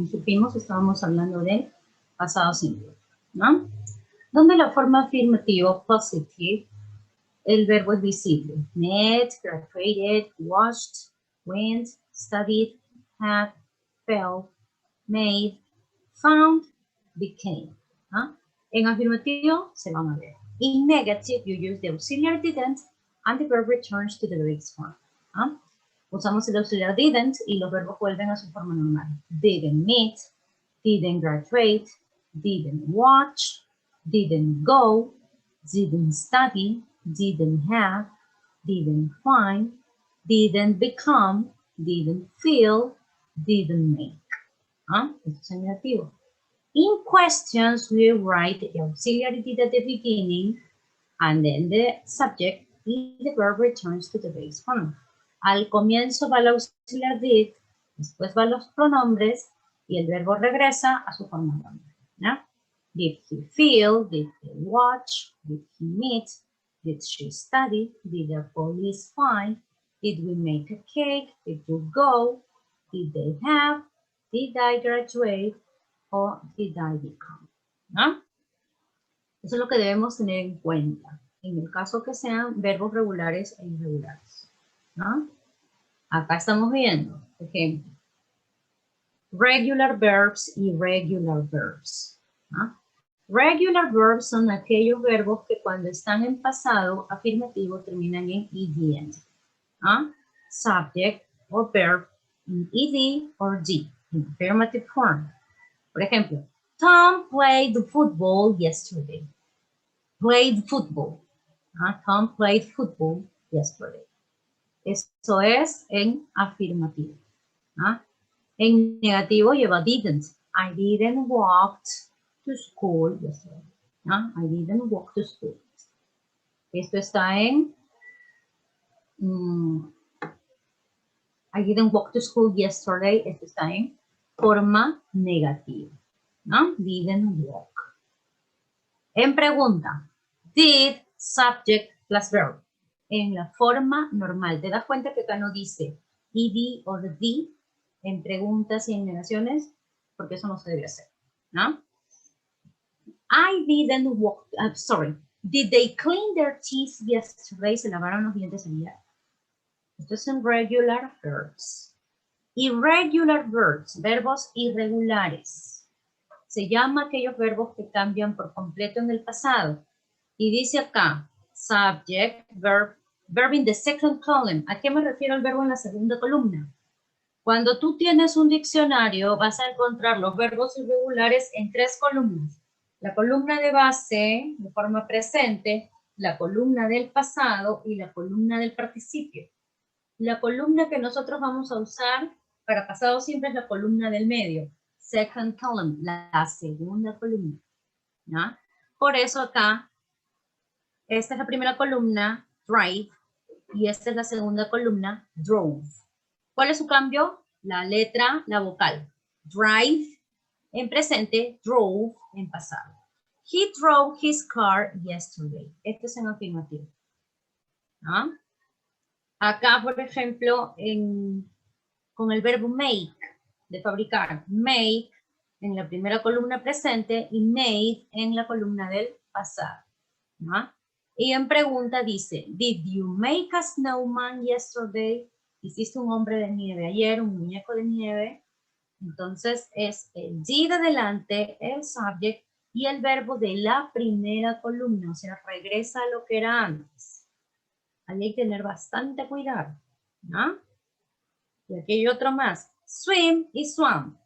supimos, estábamos hablando de pasado simple, ¿no? Donde la forma afirmativa positive, el verbo es visible. Met, graduated, watched, went, studied, had, felt, made, found, became. ¿Ah? En afirmativo se van a ver. In negative, you use the auxiliary didn't and the verb returns to the base form. ¿Ah? Usamos el auxiliar didn't y los verbos vuelven a su forma normal. Didn't meet, didn't graduate, didn't watch, didn't go, didn't study, didn't have, didn't find, didn't become, didn't feel, didn't make. ¿Ah? Esto es en negativo. In questions, we write the auxiliary did at the beginning and then the subject and the verb returns to the base form. Al comienzo va el auxiliar did, después van los pronombres y el verbo regresa a su forma normal. ¿No? Did he feel? Did he watch? Did he meet? Did she study? Did the police find? Did we make a cake? Did you go? Did they have? Did I graduate? O did I become? ¿No? Eso es lo que debemos tener en cuenta en el caso que sean verbos regulares e irregulares. ¿No? Acá estamos viendo, por ejemplo, regular verbs y irregular verbs. ¿No? Regular verbs son aquellos verbos que cuando están en pasado afirmativo terminan en ed. ¿No? Subject or verb in ed or d, in affirmative form. Por ejemplo, Tom played football yesterday. Played football. Tom played football yesterday. Eso es en afirmativo. En negativo lleva didn't. I didn't walk to school yesterday. I didn't walk to school. Esto está en I didn't walk to school yesterday. Esto está en forma negativa. ¿No? Didn't walk. En pregunta, did, subject plus verb. En la forma normal. ¿Te das cuenta que acá no dice ed o d en preguntas y en negaciones? Porque eso no se debe hacer. ¿No? I didn't walk, sorry. Did they clean their teeth yesterday? ¿Se lavaron los dientes ayer? Esto es en regular verbs. Irregular verbs, verbos irregulares. Se llama aquellos verbos que cambian por completo en el pasado. Y dice acá, subject, verb, verb in the second column. ¿A qué me refiero el verbo en la segunda columna? Cuando tú tienes un diccionario, vas a encontrar los verbos irregulares en 3 columnas. La columna de base, de forma presente, la columna del pasado y la columna del participio. La columna que nosotros vamos a usar para pasado siempre es la columna del medio. Second column, la segunda columna. ¿No? Por eso acá, esta es la primera columna, drive, y esta es la segunda columna, drove. ¿Cuál es su cambio? La letra, la vocal. Drive en presente, drove en pasado. He drove his car yesterday. Esto es en afirmativo. ¿No? Acá, por ejemplo, con el verbo make, de fabricar, make en la primera columna presente y made en la columna del pasado. ¿No? Y en pregunta dice, did you make a snowman yesterday? ¿Hiciste un hombre de nieve ayer, un muñeco de nieve? Entonces es el did adelante, el subject y el verbo de la primera columna, o sea, regresa a lo que era antes. Ahí hay que tener bastante cuidado, ¿no? Y aquí hay otro más. Swim y swam.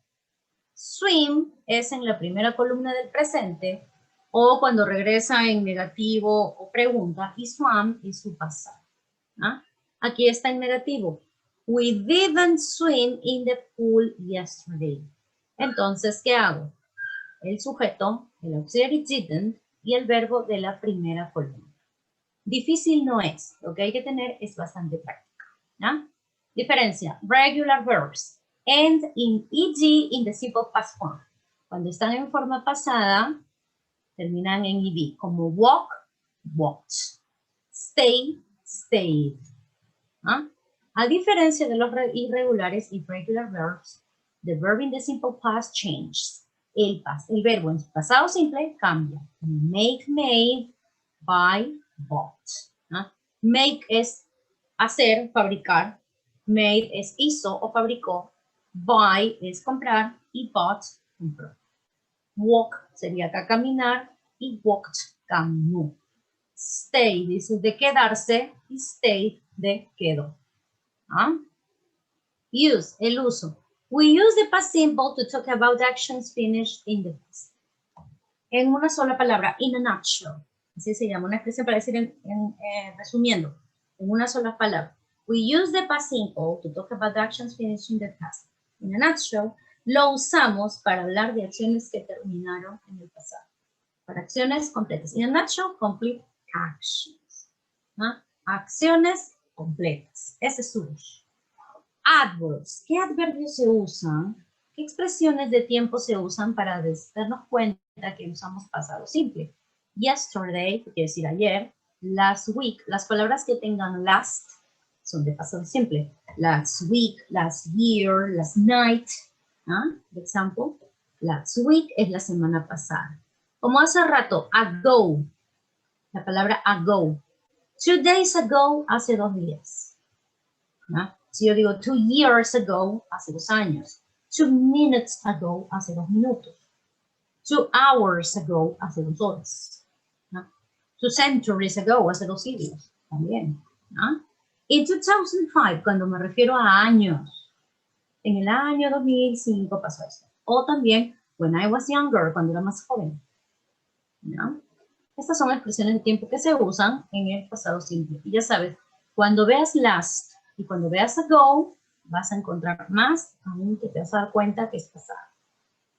Swim es en la primera columna del presente o cuando regresa en negativo o pregunta y swam es su pasado. ¿No? Aquí está en negativo. We didn't swim in the pool yesterday. Entonces, ¿qué hago? El sujeto, el auxiliary didn't y el verbo de la primera columna. Difícil no es, lo que hay que tener es bastante práctica. ¿No? Diferencia, regular verbs, end in ed in the simple past form. Cuando están en forma pasada, terminan en ed, como walk, walked, stay, stayed. ¿Ah? A diferencia de los irregulares, irregular verbs, The verb in the simple past changes. El verbo en pasado simple cambia. Make, made, buy, bought. ¿No? Make es hacer, fabricar. Made es hizo o fabricó. Buy es comprar y bought, compró. Walk sería acá caminar y walked, caminó. Stay dice de quedarse y stayed de quedó. ¿Ah? Use, el uso. We use the past simple to talk about actions finished in the past. En una sola palabra, in a nutshell. Así se llama, una expresión para decir resumiendo, en una sola palabra. We use the past simple to talk about actions finished in the past. In a nutshell, lo usamos para hablar de acciones que terminaron en el pasado. Para acciones completas. In a nutshell, complete actions. ¿No? Acciones completas. Ese es su uso. Adverbs. ¿Qué adverbios se usan? ¿Qué expresiones de tiempo se usan para darnos cuenta que usamos pasado simple? Yesterday, que quiere decir ayer. Last week. Las palabras que tengan last son de pasado simple. Last week, last year, last night. ¿Ah? Por ejemplo, last week es la semana pasada. Como hace rato, ago. La palabra ago. 2 days ago, hace 2 días. ¿Ah? Si yo digo 2 years ago, hace 2 años. 2 minutes ago, hace 2 minutos. 2 hours ago, hace 2 horas. ¿No? 2 centuries ago, hace 2 siglos. También. ¿No? En 2005, cuando me refiero a años, en el año 2005 pasó esto. O también, when I was younger, cuando era más joven. ¿No? Estas son expresiones de tiempo que se usan en el pasado simple. Y ya sabes, cuando veas last y cuando veas ago, vas a encontrar más, aún que te vas a dar cuenta que es pasado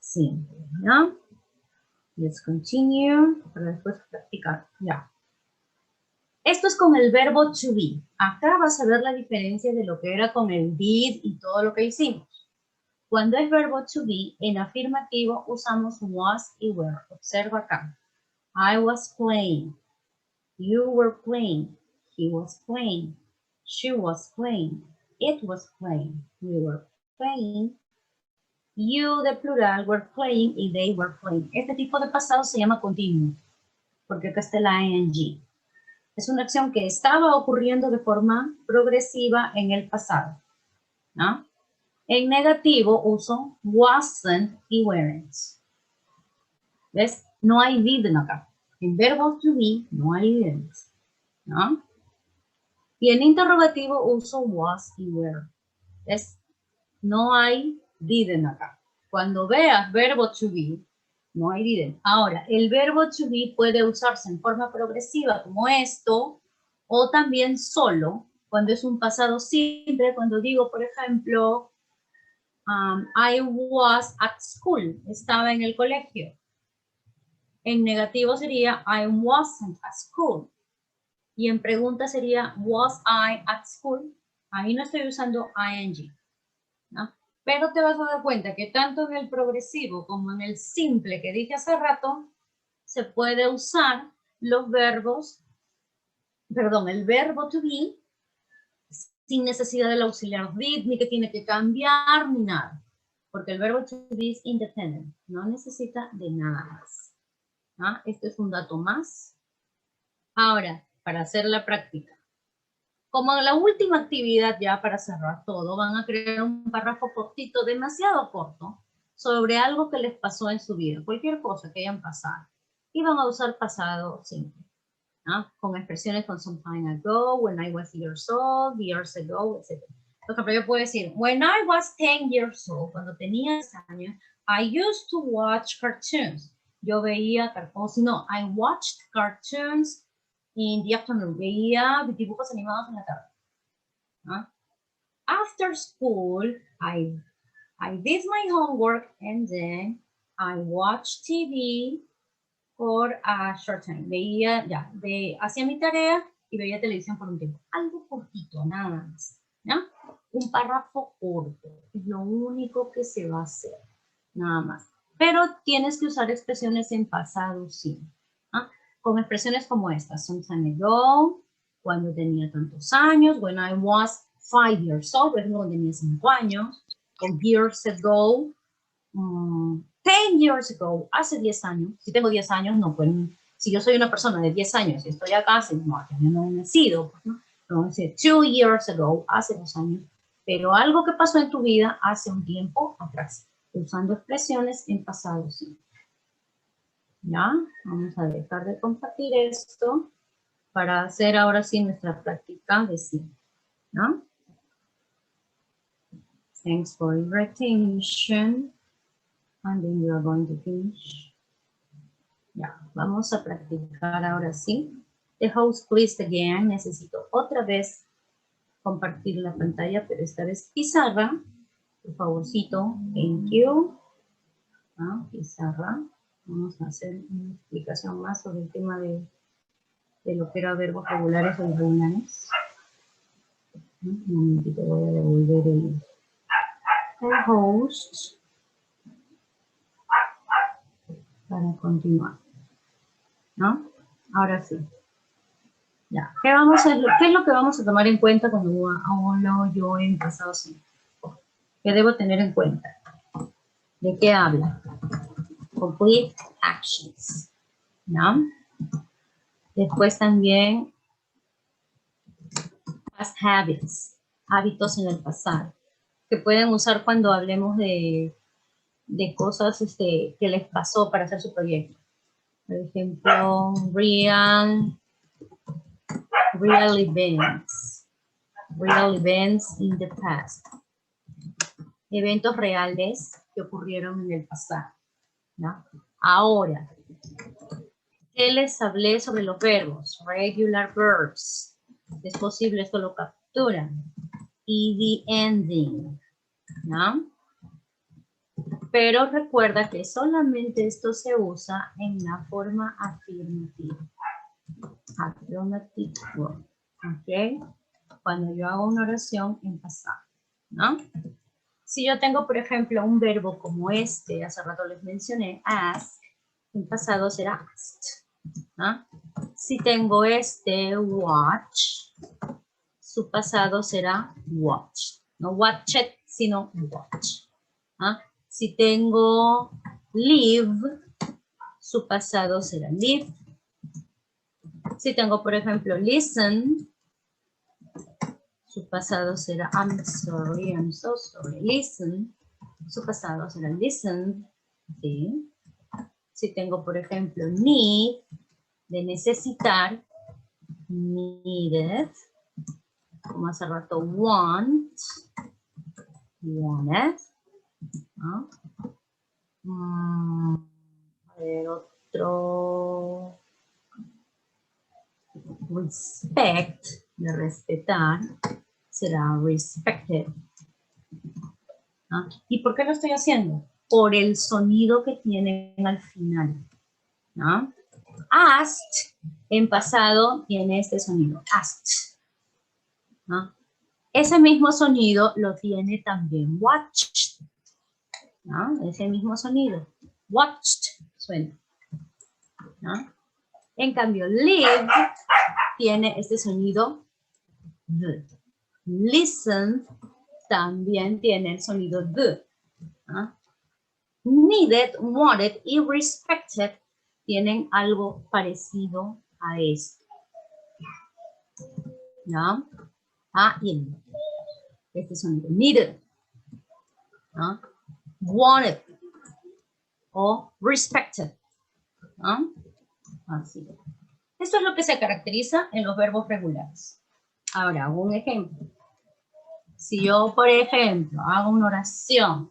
simple, ¿no? Let's continue, para después practicar, ya. Esto es con el verbo to be. Acá vas a ver la diferencia de lo que era con el did y todo lo que hicimos. Cuando es verbo to be, en afirmativo usamos was y were. Observa acá. I was playing. You were playing. He was playing. She was playing. It was playing. We were playing. You, de plural, were playing y they were playing. Este tipo de pasado se llama continuo, porque acá está la ing. Es una acción que estaba ocurriendo de forma progresiva en el pasado, ¿no? En negativo uso wasn't y weren't. ¿Ves? No hay didn't acá. En verbo to be no hay didn't, ¿no? Y en interrogativo uso was y were. ¿Ves? No hay didn't acá. Cuando veas verbo to be, no hay didn't. Ahora, el verbo to be puede usarse en forma progresiva como esto, o también solo, cuando es un pasado simple, cuando digo, por ejemplo, I was at school, estaba en el colegio. En negativo sería I wasn't at school. Y en pregunta sería was I at school. Ahí no estoy usando ing, ¿no? Pero te vas a dar cuenta que tanto en el progresivo como en el simple que dije hace rato, se puede usar los verbos, perdón, el verbo to be, sin necesidad del auxiliar did, ni que tiene que cambiar, ni nada. Porque el verbo to be es independent, no necesita de nada más. ¿Ah? Este es un dato más. Ahora, para hacer la práctica. Como la última actividad ya para cerrar todo, van a crear un párrafo cortito, demasiado corto, sobre algo que les pasó en su vida, cualquier cosa que hayan pasado. Y van a usar pasado simple, ¿no? Con expresiones con some time ago, when I was years old, years ago, etc. Por ejemplo, yo puedo decir, when I was 10 years old, cuando tenía 10 años, I used to watch cartoons. Yo veía, o si no, I watched cartoons in the afternoon. Veía dibujos animados en la tarde. ¿No? After school, I did my homework and then I watched TV for a short time. Veía, ya, hacía mi tarea y veía televisión por un tiempo. Algo cortito, nada más, ¿no? Un párrafo corto, es lo único que se va a hacer, nada más. Pero tienes que usar expresiones en pasado simple, ¿no? Con expresiones como estas, some time ago, cuando tenía tantos años, when I was 5 years old, por ejemplo, cuando tenía 5 años, o years ago, 10 years ago, hace 10 años. Si tengo 10 años, no, pues, si yo soy una persona de 10 años y estoy acá, no, yo no he nacido, pues, ¿no? Entonces, 2 years ago, hace 2 años, pero algo que pasó en tu vida hace un tiempo atrás, usando expresiones en pasado simple. ¿Ya? Vamos a dejar de compartir esto para hacer ahora sí nuestra práctica de sí. ¿No? Thanks for your attention. And then you are going to finish. Ya, vamos a practicar ahora sí. The host, please, again. Necesito otra vez compartir la pantalla, pero esta vez pizarra. Por favorcito. Thank you. Pizarra. Vamos a hacer una explicación más sobre el tema de lo que era verbos regulares o irregulares. Un momentito, voy a devolver el host para continuar. ¿No? Ahora sí. Ya. ¿Qué es lo que vamos a tomar en cuenta cuando hablo yo en pasado simple? ¿Qué debo tener en cuenta? ¿De qué habla? Complete actions. ¿No? Después también past habits. Hábitos en el pasado. Que pueden usar cuando hablemos de cosas que les pasó para hacer su proyecto. Por ejemplo, real events. Real events in the past. Eventos reales que ocurrieron en el pasado. ¿No? Ahora, ¿qué les hablé sobre los verbos? Regular verbs. Es posible, esto lo capturan. Ed ending. ¿No? Pero recuerda que solamente esto se usa en la forma afirmativa. Affirmative verb. ¿Ok? Cuando yo hago una oración en pasado. ¿No? Si yo tengo, por ejemplo, un verbo como este, hace rato les mencioné, ask, en pasado será asked. ¿No? Si tengo este, watch, su pasado será watched. No watched, sino watch. ¿No? Si tengo live, su pasado será live. Si tengo, por ejemplo, listen, su pasado será I'm so sorry, listen. Su pasado será listen. ¿Sí? Si tengo, por ejemplo, need, de necesitar, needed. Como hace rato, want, wanted. ¿No? A ver, otro. Respect, de respetar, será respected. ¿No? ¿Y por qué lo estoy haciendo? Por el sonido que tienen al final. ¿No? Asked, en pasado, tiene este sonido. Asked. ¿No? Ese mismo sonido lo tiene también watched. ¿No? Ese mismo sonido. Watched suena. ¿No? En cambio, live tiene este sonido d. Listen también tiene el sonido d. ¿No? Needed, wanted y respected tienen algo parecido a esto. ¿No? In. Este sonido. Needed. ¿No? Wanted. O respected. ¿No? Así. Esto es lo que se caracteriza en los verbos regulares. Ahora, un ejemplo. Si yo, por ejemplo, hago una oración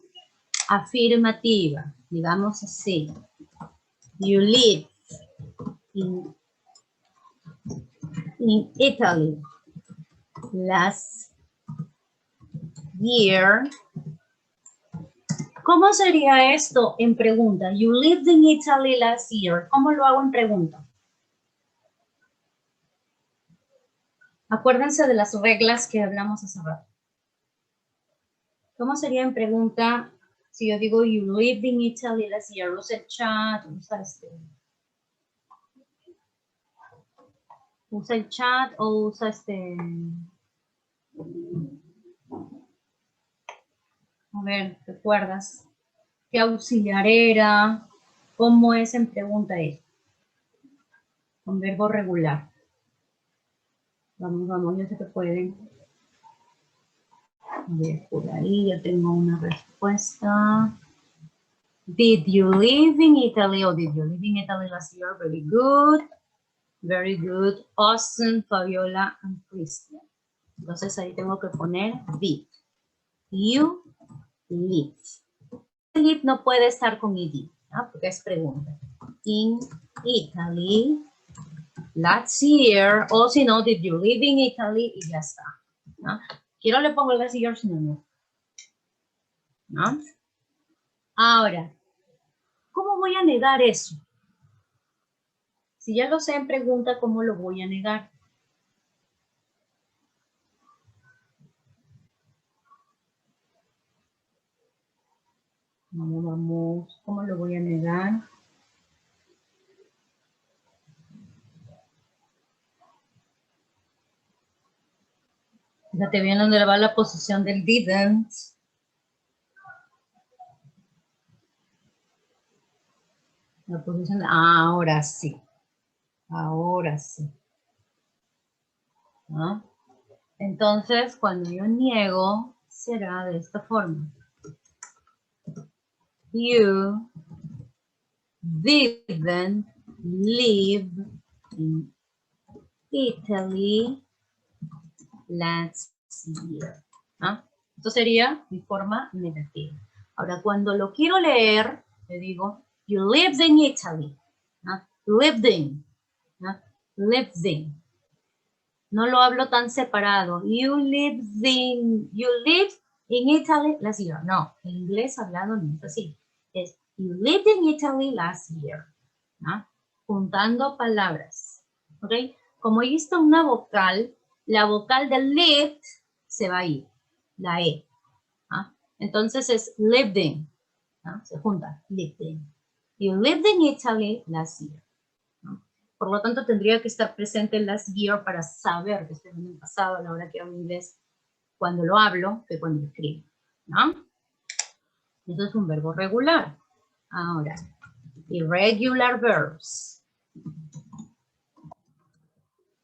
afirmativa, digamos así. You live in Italy last year. ¿Cómo sería esto en pregunta? You lived in Italy last year. ¿Cómo lo hago en pregunta? Acuérdense de las reglas que hablamos hace rato. ¿Cómo sería en pregunta si yo digo you lived in Italy last year? Usa el chat, usa el chat o usa A ver, ¿recuerdas? ¿Qué auxiliar era? ¿Cómo es en pregunta esto? Con verbo regular. Vamos, vamos, yo sé que pueden. A ver, por ahí ya tengo una respuesta. Did you live in Italy or did you live in Italy last year? Very good. Very good. Awesome, Fabiola and Christian. Entonces ahí tengo que poner did. You live. Live no puede estar con id, ¿no? Porque es pregunta. In Italy last year, o si no, did you live in Italy y ya está, ¿no? Quiero le pongo el last year, si no, ¿no? Ahora, ¿cómo voy a negar eso? Si ya lo sé en pregunta, ¿cómo lo voy a negar? Vamos, vamos, ¿cómo lo voy a negar? Fíjate bien dónde va la posición del didn't. La posición de, ahora sí. Ahora sí. ¿No? Entonces, cuando yo niego, será de esta forma. You didn't live in Italy last year. ¿Ah? Esto sería mi forma negativa. Ahora, cuando lo quiero leer, le digo, you lived in Italy. ¿Ah? Lived in. ¿Ah? Lived in. No lo hablo tan separado. You lived in Italy last year. No, en inglés hablado no es así. Es you lived in Italy last year. ¿No? Juntando palabras. ¿Ok? Como ahí está una vocal, la vocal de lived se va a ir. La E. ¿No? Entonces es lived in. ¿No? Se junta. Lived in. You lived in Italy last year. Por lo tanto, tendría que estar presente el last year para saber que estoy en el pasado a la hora que hablo inglés cuando lo hablo que cuando lo escribo, ¿no? Eso es un verbo regular. Ahora, irregular verbs.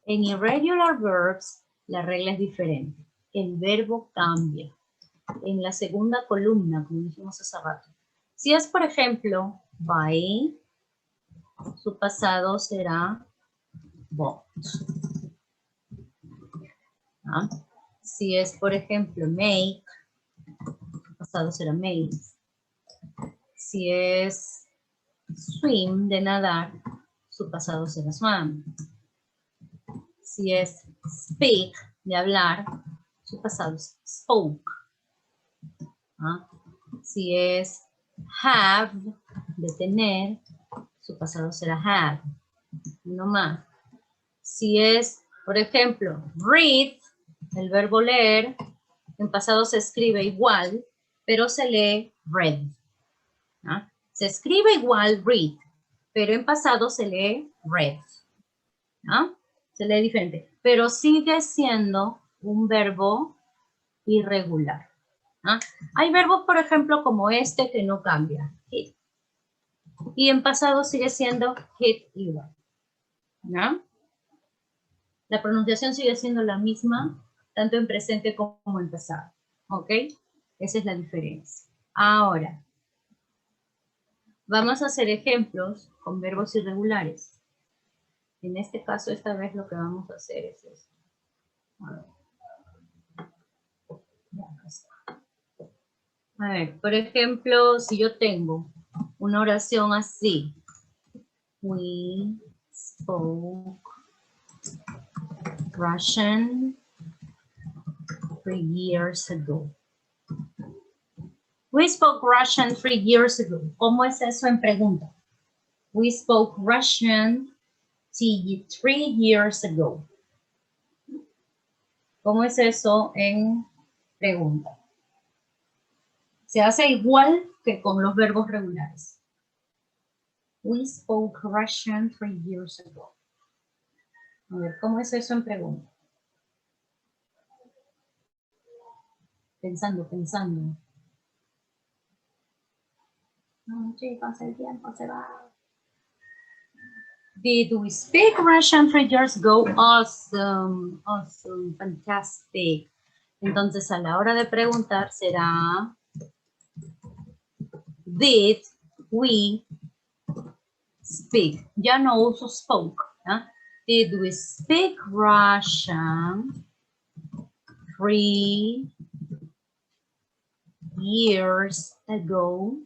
En irregular verbs, la regla es diferente. El verbo cambia. En la segunda columna, como dijimos hace rato. Si es, por ejemplo, buy, su pasado será bought. ¿Ah? Si es, por ejemplo, make, su pasado será made. Si es swim, de nadar, su pasado será swam. Si es speak, de hablar, su pasado es spoke. ¿Ah? Si es have, de tener, su pasado será had. Uno más. Si es, por ejemplo, read, el verbo leer, en pasado se escribe igual, pero se lee read. ¿Ah? Se escribe igual read, pero en pasado se lee read. ¿Ah? Se lee diferente, pero sigue siendo un verbo irregular. ¿Ah? Hay verbos, por ejemplo, como este que no cambia, hit. Y en pasado sigue siendo hit igual. ¿No? La pronunciación sigue siendo la misma, tanto en presente como en pasado. ¿Ok? Esa es la diferencia. Ahora, vamos a hacer ejemplos con verbos irregulares. En este caso, esta vez lo que vamos a hacer es esto. A ver, por ejemplo, si yo tengo una oración así. We spoke Russian 3 years ago. We spoke Russian 3 years ago. ¿Cómo es eso en pregunta? We spoke Russian 3 years ago. ¿Cómo es eso en pregunta? Se hace igual que con los verbos regulares. We spoke Russian 3 years ago. A ver, ¿cómo es eso en pregunta? Pensando. Chicos, el tiempo se va. Did we speak Russian 3 years ago? Awesome, awesome, fantastic. Entonces, a la hora de preguntar será, did we speak? Ya no uso spoke. ¿eh? Did we speak Russian 3 years ago?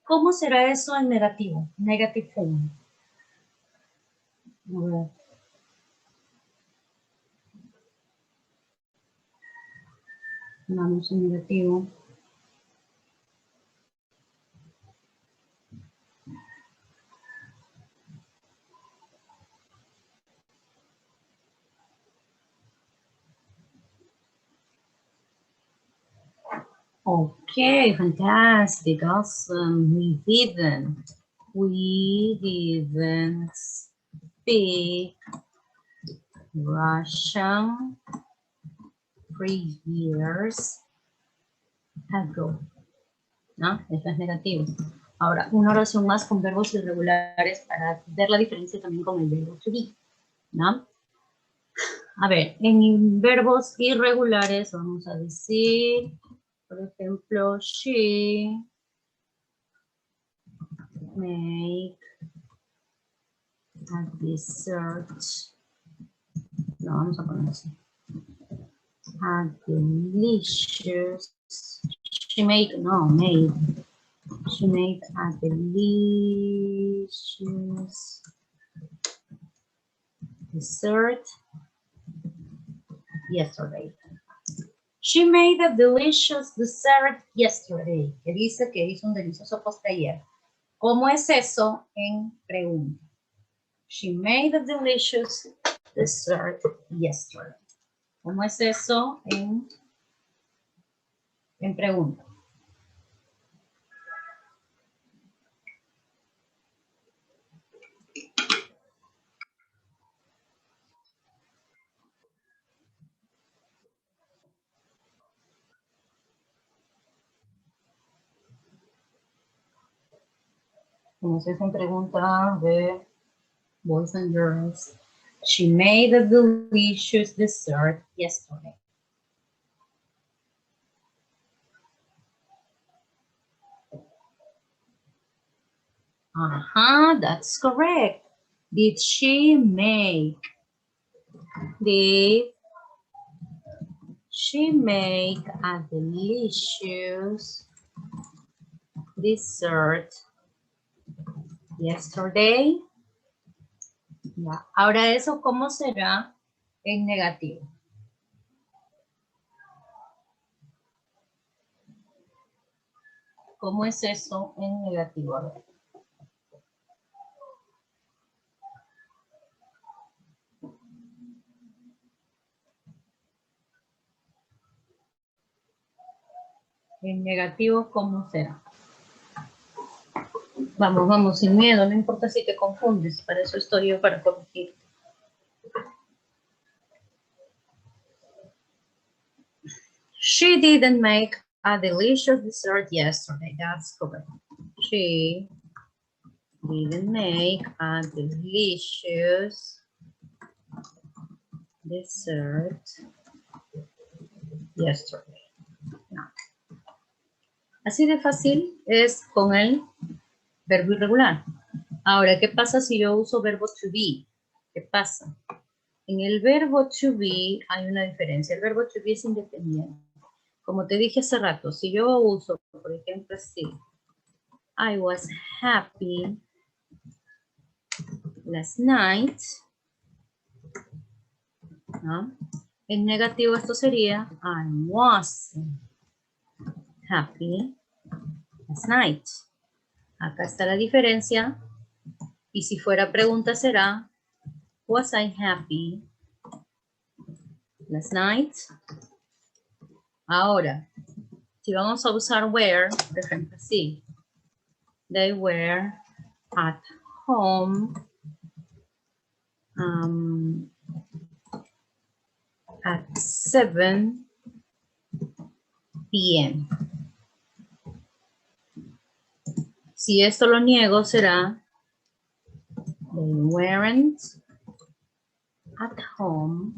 ¿Cómo será eso en negativo? Negative form. Vamos en negativo. Okay, fantastic, awesome. We didn't speak Russian 3 years ago. ¿No? Eso es negativo. Ahora, una oración más con verbos irregulares para ver la diferencia también con el verbo to be. ¿No? A ver, en verbos irregulares vamos a decir, por ejemplo, she make a dessert. No, vamos a poner así. A delicious. She made a delicious dessert yesterday. She made a delicious dessert yesterday. Que dice que hizo un delicioso postre ayer. ¿Cómo es eso en pregunta? She made a delicious dessert yesterday. ¿Cómo es eso en pregunta? ¿Cómo es eso en pregunta de boys and girls? She made a delicious dessert yesterday. That's correct. Did she make a delicious dessert yesterday? Ya. Ahora eso, ¿cómo será en negativo? ¿Cómo es eso en negativo? A ver. En negativo, ¿cómo será? Vamos, vamos, sin miedo, no importa si te confundes, para eso estoy yo, para corregir. She didn't make a delicious dessert yesterday. That's correct. She didn't make a delicious dessert yesterday. No. Así de fácil es con el verbo irregular. Ahora, ¿qué pasa si yo uso verbo to be? ¿Qué pasa? En el verbo to be hay una diferencia. El verbo to be es independiente. Como te dije hace rato, si yo uso, por ejemplo, así, I was happy last night, ¿no? En negativo esto sería I wasn't happy last night. Acá está la diferencia. Y si fuera pregunta será was I happy last night? Ahora, si vamos a usar were, por ejemplo, así. They were at home at 7 p.m. Si esto lo niego, será they weren't at home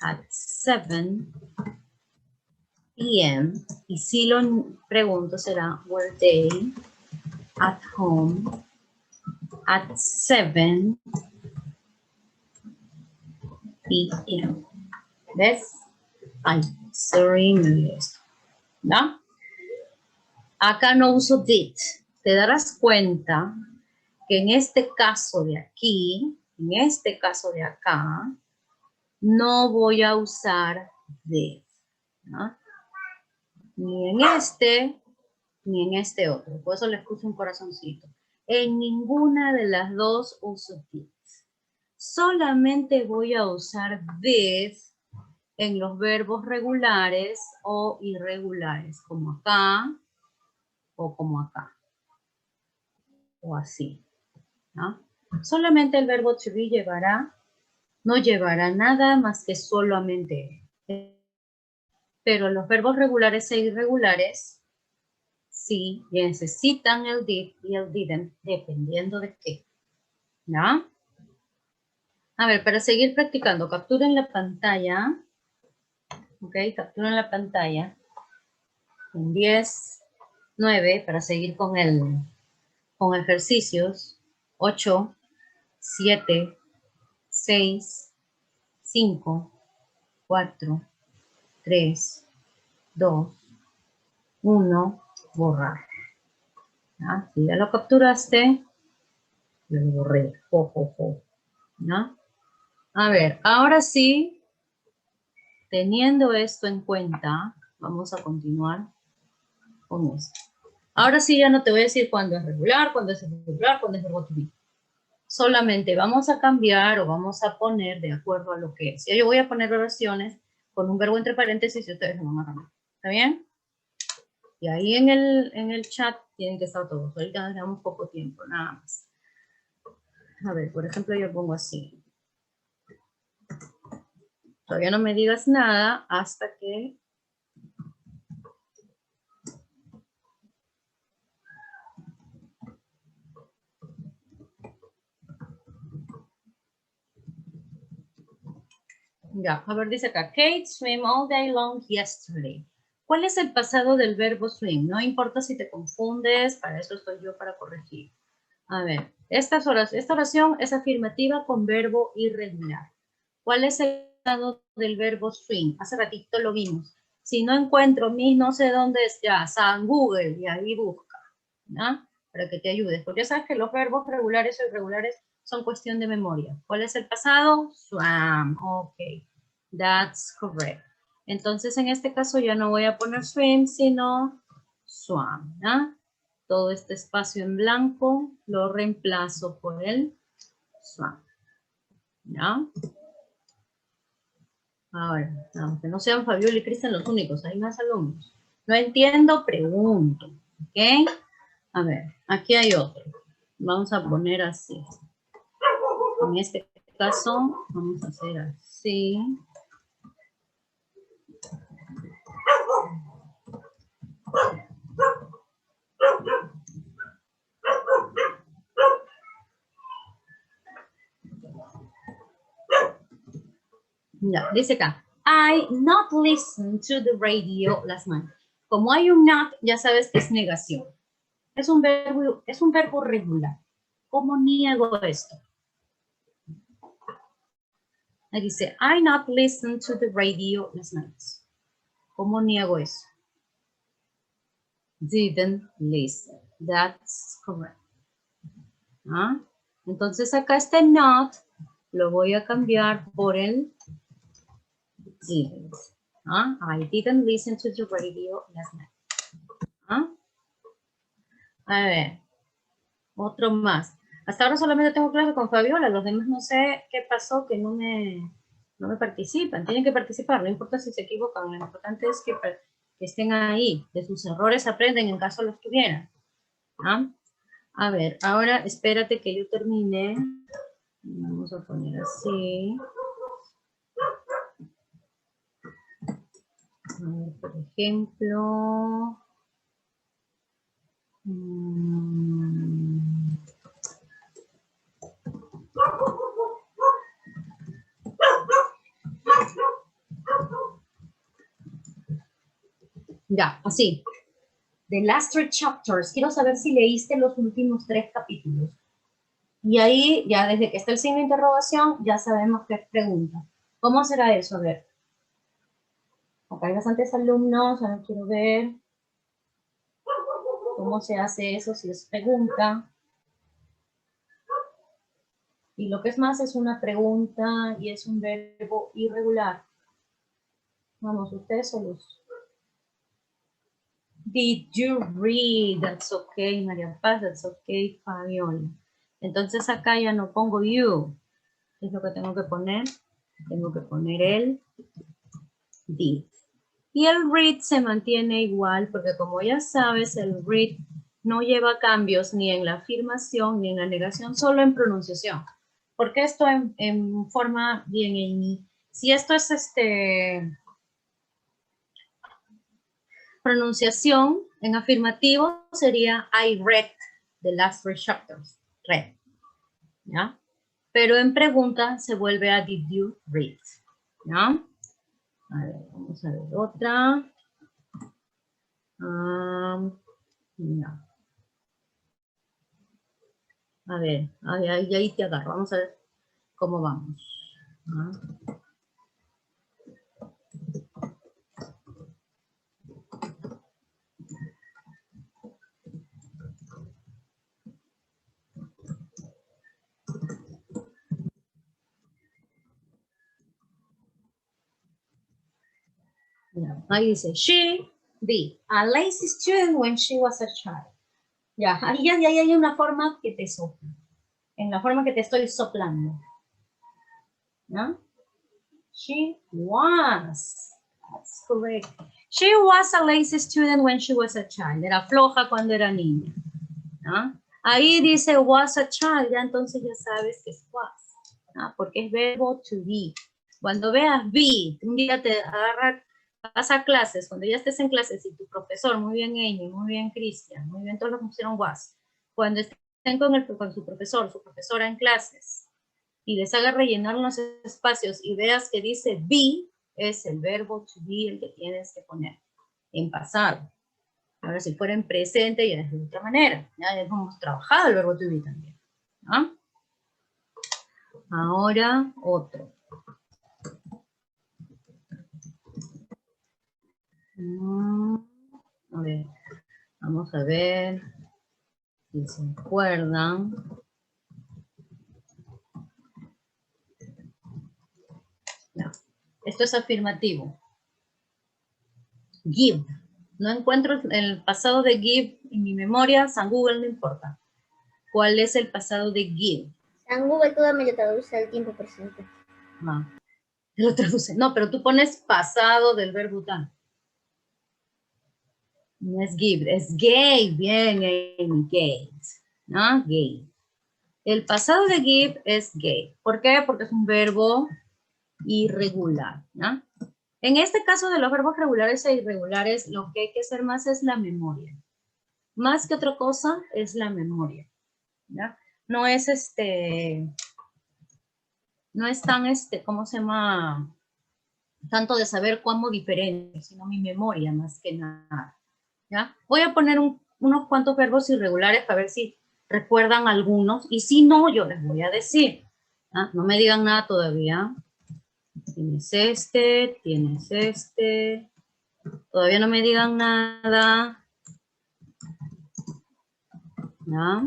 at 7 p.m. Y si lo pregunto, será were they at home at 7 p.m. ¿Ves? Ay, sorry, me olvidé esto. ¿No? Acá no uso did. Te darás cuenta que en este caso de aquí, en este caso de acá, no voy a usar did, ¿no? Ni en este, ni en este otro. Por eso les puse un corazoncito. En ninguna de las dos uso did. Solamente voy a usar did en los verbos regulares o irregulares, como acá o como acá, o así, ¿no? Solamente el verbo to be no llevará nada más que solamente. Pero los verbos regulares e irregulares sí necesitan el did y el didn't, dependiendo de qué, ¿no? A ver, para seguir practicando, capturen la pantalla. Ok, capturen la pantalla. En 10, 9, para seguir con ejercicios. 8, 7, 6, 5, 4, 3, 2, 1, borrar. ¿Ya? Si ya lo capturaste, lo borré. ¿No? A ver, ahora sí, teniendo esto en cuenta, vamos a continuar con esto. Ahora sí ya no te voy a decir cuándo es regular, cuándo es irregular, cuándo es verbo to be. Solamente vamos a cambiar o vamos a poner de acuerdo a lo que es. Yo voy a poner oraciones con un verbo entre paréntesis y ustedes lo van a cambiar. ¿Está bien? Y ahí en el chat tienen que estar todos. Ahorita nos damos poco tiempo, nada más. A ver, por ejemplo, yo pongo así. Todavía no me digas nada hasta que... Ya, a ver, dice acá. Kate swam all day long yesterday. ¿Cuál es el pasado del verbo swim? No importa si te confundes, para eso estoy yo para corregir. A ver, esta oración es afirmativa con verbo irregular. ¿Cuál es el pasado del verbo swim? Hace ratito lo vimos. Si no encuentro mi no sé dónde es, ya, San Google, y ahí busca, ¿no? Para que te ayudes. Porque ya sabes que los verbos regulares o irregulares son cuestión de memoria. ¿Cuál es el pasado? Swam. Ok, that's correct. Entonces, en este caso ya no voy a poner swim, sino swam, ¿no? Todo este espacio en blanco lo reemplazo por el swam, ¿no? Ahora, aunque no sean Fabiola y Cristian los únicos, hay más alumnos. No entiendo, pregunto, ¿ok? A ver, aquí hay otro. Vamos a poner así. En este caso, vamos a hacer así. Ya, dice acá. I not listened to the radio last night. Como hay un not, ya sabes que es negación. Es un verbo regular. ¿Cómo niego esto? Ahí dice, I not listened to the radio last night. ¿Cómo niego eso? Didn't listen. That's correct. ¿Ah? Entonces acá este not lo voy a cambiar por el didn't. ¿Ah? I didn't listen to the radio last night. ¿Ah? A ver, otro más. Hasta ahora solamente tengo clase con Fabiola, los demás no sé qué pasó, que no me participan. Tienen que participar, no importa si se equivocan, lo importante es que estén ahí. De sus errores aprenden en caso los tuvieran. ¿Ah? A ver, ahora espérate que yo termine. Vamos a poner así. A ver, por ejemplo. Ya, así. The last 3 chapters. Quiero saber si leíste los últimos 3 capítulos. Y ahí, ya desde que está el signo de interrogación, ya sabemos qué es pregunta. ¿Cómo será eso? A ver. Acá hay bastantes alumnos, ahora quiero ver cómo se hace eso si es pregunta. Y lo que es más es una pregunta y es un verbo irregular. Vamos, ustedes solos. Did you read? That's okay, María Paz. That's okay, Fabiola. Entonces acá ya no pongo you. ¿Qué es lo que tengo que poner? Tengo que poner el did. Y el read se mantiene igual porque como ya sabes, el read no lleva cambios ni en la afirmación ni en la negación, solo en pronunciación. Porque esto en forma bien en si esto es pronunciación en afirmativo sería I read the last 3 chapters. Read. ¿Ya? Pero en pregunta se vuelve a did you read. ¿Ya? A ver, vamos a ver otra. Ya. A ver, ahí te agarro. Vamos a ver cómo vamos. Ya, ahí dice, she be a lazy student when she was a child. Ya, ahí hay una forma que te sopla. En la forma que te estoy soplando. ¿Ya? She was. That's correct. She was a lazy student when she was a child. Era floja cuando era niña. ¿Ya? Ahí dice was a child, ya entonces ya sabes que es was. ¿Ya? Porque es verbo to be. Cuando veas be, un día te agarra, vas a clases, cuando ya estés en clases y tu profesor, muy bien Amy, muy bien Cristian, muy bien todos los que pusieron was, cuando estén con su profesor, su profesora en clases, y les haga rellenar los espacios y veas que dice be, es el verbo to be el que tienes que poner en pasado. Ahora, si fuera en presente, ya es de otra manera. Ya hemos trabajado el verbo to be también. ¿Ah? Ahora, otro. A ver, vamos a ver si se acuerdan. No. Esto es afirmativo. Give. No encuentro el pasado de give en mi memoria, San Google no importa. ¿Cuál es el pasado de give? San Google todo me lo traduce al tiempo presente. Ah, lo traduce. No, pero tú pones pasado del verbo tan. No es give, es gave. Bien, gave. ¿No? Gave. El pasado de give es gave. ¿Por qué? Porque es un verbo irregular. ¿No? En este caso de los verbos regulares e irregulares, lo que hay que hacer más es la memoria. Más que otra cosa es la memoria. ¿Ya? No es no es tan ¿cómo se llama? Tanto de saber cómo diferente, sino mi memoria más que nada. ¿Ya? Voy a poner unos cuantos verbos irregulares para ver si recuerdan algunos, y si no, yo les voy a decir. ¿Ah? No me digan nada todavía. Tienes tienes todavía no me digan nada. ¿Ya?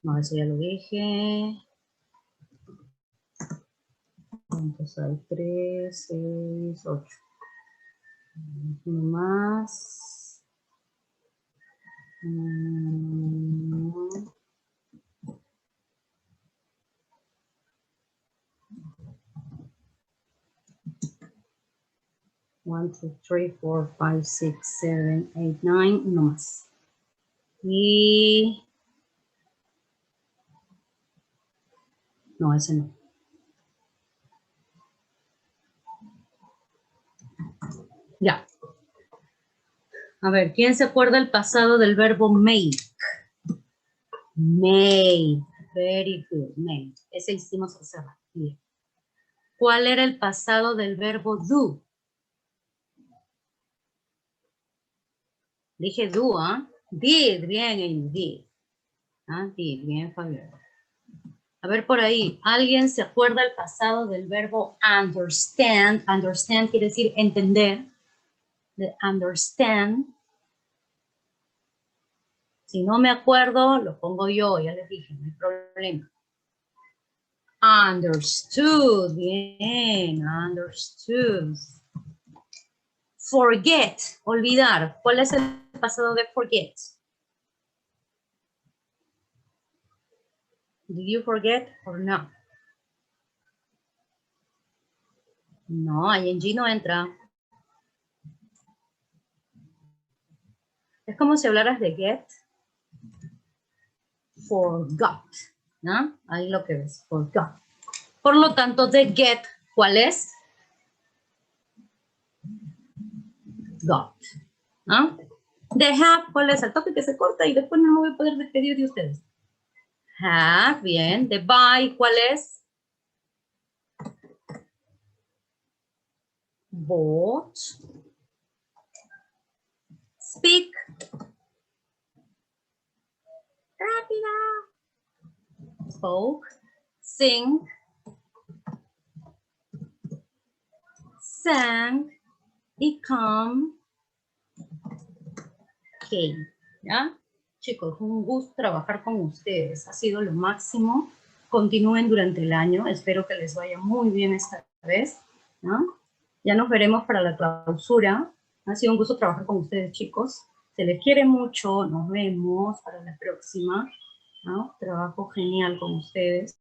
No, eso ya lo dije. ¿Cuántos hay? 3, 6, 8. Uno más. 1, 2, 3, 4, 5, 6, 7, 8, 9, uno más. Y... no, ese no. Ya. A ver, ¿quién se acuerda el pasado del verbo make? Make. Very good. Made. Ese hicimos hace rato. Bien. ¿Cuál era el pasado del verbo do? Dije do, ¿ah? Did. Bien, Amy, did. Ah, did. Bien, Fabiola. A ver por ahí, ¿alguien se acuerda el pasado del verbo understand? Understand quiere decir entender. De understand. Si no me acuerdo, lo pongo yo, ya les dije, no hay problema. Understood, bien, understood. Forget, olvidar. ¿Cuál es el pasado de forget? Did you forget or no? No, ing no entra. Es como si hablaras de get. Forgot, ¿no? Ahí lo que ves, forgot. Por lo tanto, de get, ¿cuál es? Got, ¿no? De have, ¿cuál es? El toque que se corta y después no me voy a poder despedir de ustedes. Have, bien. De buy, ¿cuál es? Bought. Speak. Rápida. Spoke. Sing. Sang. Y come. Came. ¿Ya? Chicos, un gusto trabajar con ustedes. Ha sido lo máximo. Continúen durante el año. Espero que les vaya muy bien esta vez, ¿no? Ya nos veremos para la clausura. Ha sido un gusto trabajar con ustedes, chicos. Se les quiere mucho. Nos vemos para la próxima, ¿no? Trabajo genial con ustedes.